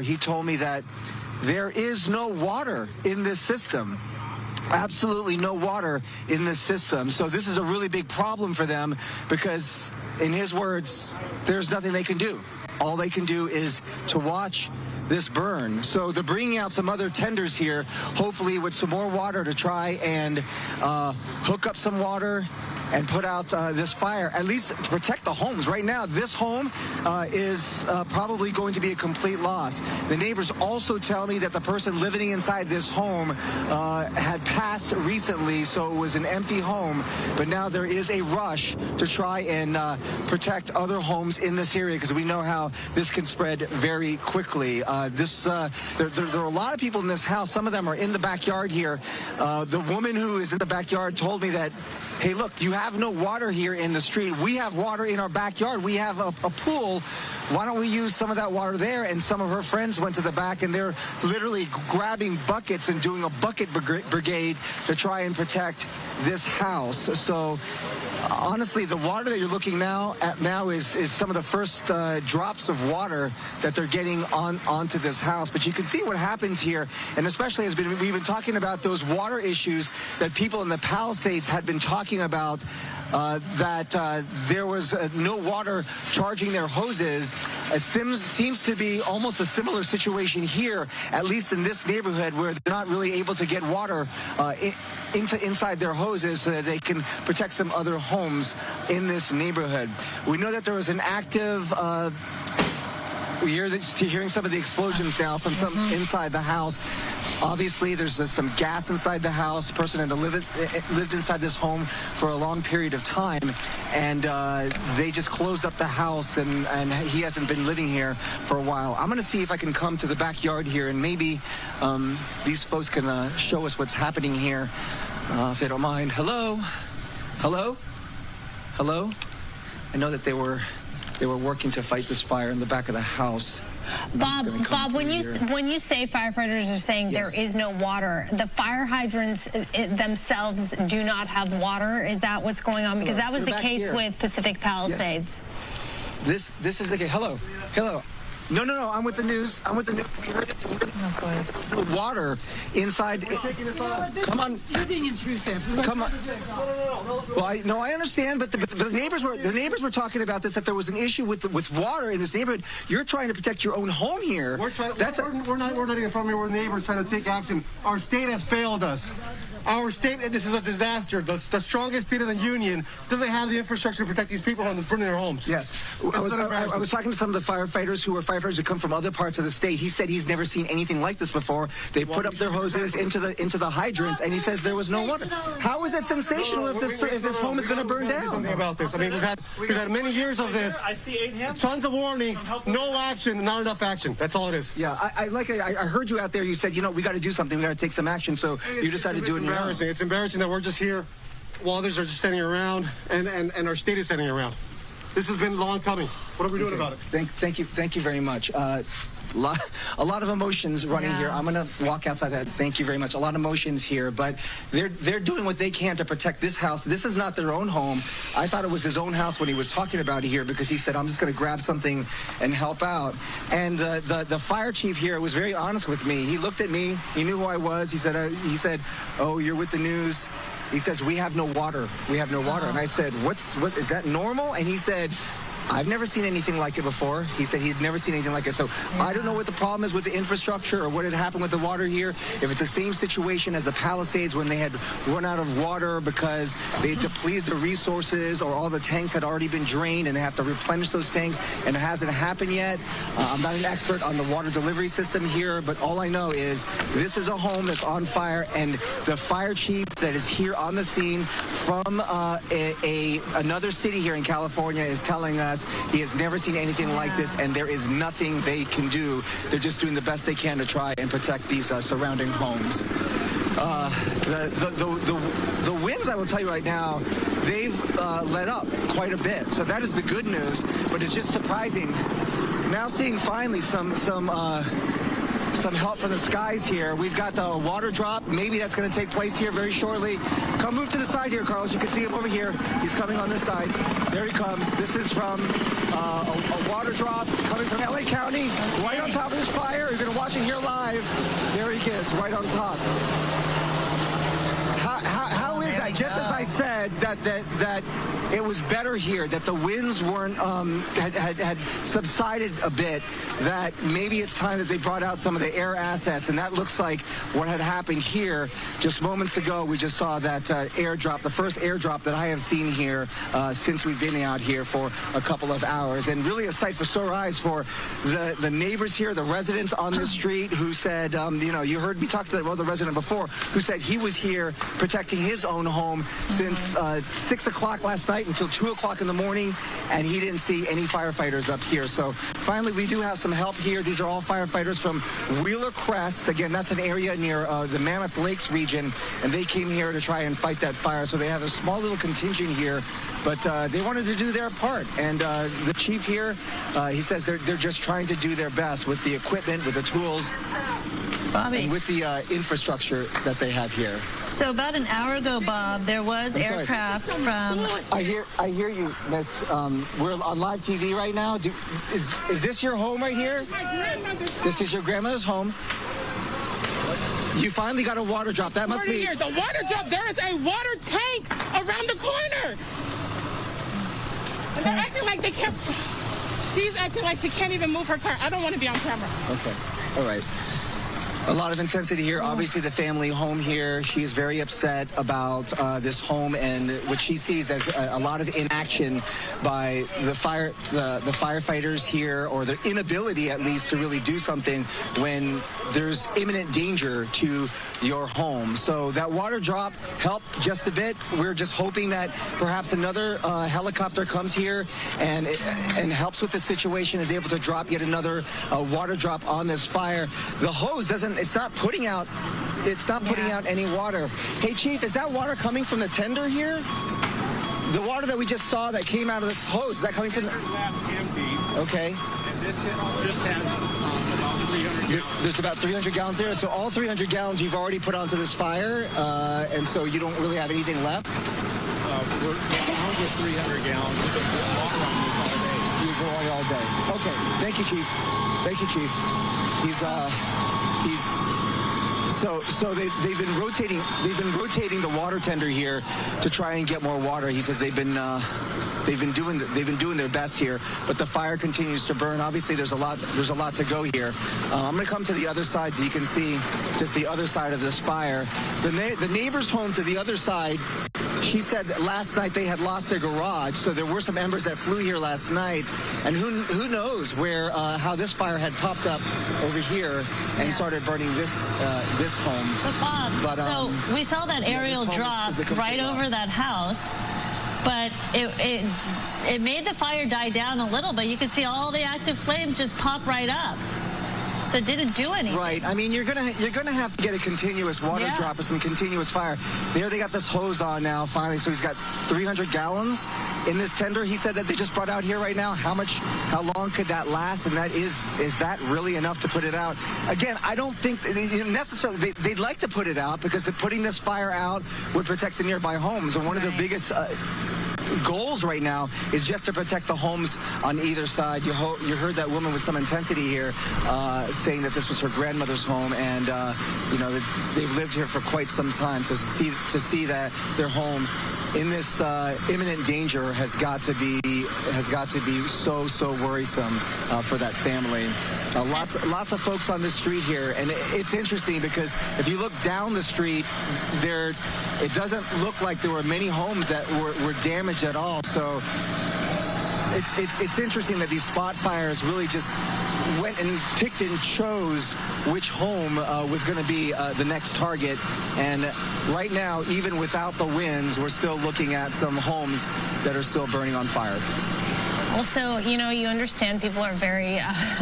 He told me that there is no water in this system. Absolutely no water in this system. So this is a really big problem for them because, in his words, there's nothing they can do. All they can do is to watch this burn. So they're bringing out some other tenders here, hopefully with some more water to try and hook up some water and put out this fire, at least to protect the homes. Right now, this home is probably going to be a complete loss. The neighbors also tell me that the person living inside this home had passed recently, so it was an empty home. But now there is a rush to try and protect other homes in this area, because we know how this can spread very quickly. There are a lot of people in this house. Some of them are in the backyard here. The woman who is in the backyard told me that, hey, look, you have no water here in the street. We have water in our backyard. We have a pool. Why don't we use some of that water there? And some of her friends went to the back, and they're literally grabbing buckets and doing a bucket brigade to try and protect this house. So honestly, the water that you're looking at now is some of the first drops of water that they're getting onto this house. But you can see what happens here, and especially we've been talking about those water issues that people in the Palisades had been talking about, that there was no water charging their hoses. It seems to be almost a similar situation here, at least in this neighborhood, where they're not really able to get water inside their hoses so that they can protect some other homes in this neighborhood. We know that there was an active we're hearing some of the explosions now from some inside the house. Obviously, there's some gas inside the house. The person had lived inside this home for a long period of time, and they just closed up the house, and he hasn't been living here for a while. I'm going to see if I can come to the backyard here, and maybe these folks can show us what's happening here, if they don't mind. Hello? Hello? Hello? I know that they were working to fight this fire in the back of the house. Bob, when you say firefighters are saying there is no water, the fire hydrants themselves do not have water. Is that what's going on? Because that was the case with Pacific Palisades. Yes. This is the case. Hello. No. I'm with the news. We heard it. Water inside. Come on. You're being intrusive. Come on. Well, I understand, but the neighbors were talking about this, that there was an issue with water in this neighborhood. You're trying to protect your own home here. We're not even from here. We're neighbors trying to take action. Our state has failed us. Our state, this is a disaster. The strongest state in the union doesn't have the infrastructure to protect these people from burning their homes. Yes. I was talking to some of the firefighters who come from other parts of the state. He said he's never seen anything like this before. They put up their hoses into the hydrants, and he says there was no water. How is that sensational if this home is going to burn down? Something about this. I mean, we've had many years of this. I see 8 hands. Tons of warnings, no action, not enough action. That's all it is. Yeah, I heard you out there. You said, we got to do something. We got to take some action. So you decided to do it. It's embarrassing that we're just here while others are just standing around, and our state is standing around. This has been long coming. What are we doing about it? Thank you very much. A lot of emotions running here. I'm going to walk outside that. Thank you very much. A lot of emotions here, but they're doing what they can to protect this house. This is not their own home. I thought it was his own house when he was talking about it here, because he said, I'm just going to grab something and help out. And the fire chief here was very honest with me. He looked at me. He knew who I was. He said, oh, you're with the news. He says, we have no water. We have no water. And I said, what is that normal? And he said, I've never seen anything like it before. He said he'd never seen anything like it. So I don't know what the problem is with the infrastructure or what had happened with the water here. If it's the same situation as the Palisades when they had run out of water because they depleted the resources, or all the tanks had already been drained and they have to replenish those tanks, and it hasn't happened yet. I'm not an expert on the water delivery system here, but all I know is this is a home that's on fire, and the fire chief that is here on the scene from another city here in California is telling us he has never seen anything like this, and there is nothing they can do. They're just doing the best they can to try and protect these surrounding homes. The winds, I will tell you right now, they've let up quite a bit. So that is the good news, but it's just surprising. Now seeing finally some some help from the skies here. We've got a water drop. Maybe that's going to take place here very shortly. Come move to the side here, Carlos. You can see him over here. He's coming on this side. There he comes. This is from a water drop coming from LA County, right on top of this fire. You're going to watch it here live. There he is, right on top. How is that? Just as I said that it was better here, that the winds weren't had subsided a bit, that maybe it's time that they brought out some of the air assets, and that looks like what had happened here just moments ago. We just saw that airdrop, the first airdrop that I have seen here since we've been out here for a couple of hours, and really a sight for sore eyes for the neighbors here, the residents on this street who said, you know, you heard me talk to the resident before who said he was here protecting his own home since 6 o'clock last night until 2 o'clock in the morning, and he didn't see any firefighters up here. So finally, we do have some help here. These are all firefighters from Wheeler Crest. Again, that's an area near the Mammoth Lakes region, and they came here to try and fight that fire. So they have a small little contingent here, but they wanted to do their part. And the chief here, he says they're just trying to do their best with the equipment, with the tools, Bobby. and with the infrastructure that they have here. So about an hour ago, Bob, there was aircraft from... I hear you, Miss. We're on live TV right now. Is this your home right here? This is your grandmother's home. You finally got a water drop. That must be... The water drop, there is a water tank around the corner. And they're acting like they can't... She's acting like she can't even move her car. I don't want to be on camera. Okay. All right. A lot of intensity here. Obviously, the family home here. She is very upset about this home and what she sees as a lot of inaction by the firefighters here, or their inability, at least, to really do something when there's imminent danger to your home. So that water drop helped just a bit. We're just hoping that perhaps another helicopter comes here and helps with the situation, is able to drop yet another water drop on this fire. The hose doesn't. It's not putting out any water. Hey, Chief, is that water coming from the tender here? The water that we just saw that came out of this hose, is that coming from the... Okay. And this just has about 300 gallons. There's about 300 gallons there. So all 300 gallons you've already put onto this fire, and so you don't really have anything left? We're over 300 gallons. We've been putting water on this all day. You go all day. Okay. Thank you, Chief. Thank you, Chief. So they've been rotating the water tender here to try and get more water. He says they've been doing their best here, but the fire continues to burn. Obviously, there's a lot to go here. I'm going to come to the other side so you can see just the other side of this fire. The neighbor's home to the other side. She said last night they had lost their garage, so there were some embers that flew here last night, and who knows where how this fire had popped up over here and started burning this home. But Bob, so we saw that aerial drop right over that house, but it made the fire die down a little, but you could see all the active flames just pop right up. So it didn't do anything. Right. I mean, you're gonna have to get a continuous water drop or some continuous fire. There they got this hose on now finally. So he's got 300 gallons in this tender. He said that they just brought out here right now. How long could that last? And that is that really enough to put it out? Again, I don't think necessarily they'd like to put it out, because putting this fire out would protect the nearby homes. And one of their biggest goals right now is just to protect the homes on either side. You heard that woman with some intensity here saying that this was her grandmother's home, and you know, that they've lived here for quite some time. So to see that their home in this imminent danger has got to be so worrisome for that family. Lots of folks on this street here, and it's interesting because if you look down the street, it doesn't look like there were many homes that were damaged at all. So it's interesting that these spot fires really just went and picked and chose which home was going to be the next target. And right now, even without the winds, we're still looking at some homes that are still burning on fire. Also, you know, you understand people are very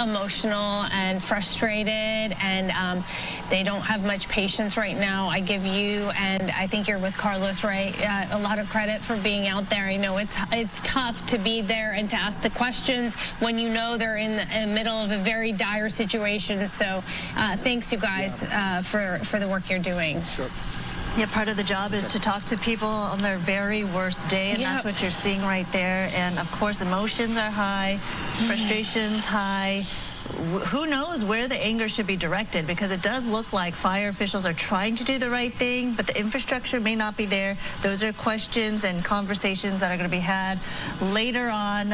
emotional and frustrated, and they don't have much patience right now. I give you, and I think you're with Carlos, right, a lot of credit for being out there. I know it's tough to be there and to ask the questions when you know they're in the middle of a very dire situation. So thanks, you guys, for the work you're doing. Sure. Yeah, part of the job is to talk to people on their very worst day, and that's what you're seeing right there. And of course, emotions are high, frustration's high. Who knows where the anger should be directed, because it does look like fire officials are trying to do the right thing, but the infrastructure may not be there. Those are questions and conversations that are going to be had later on.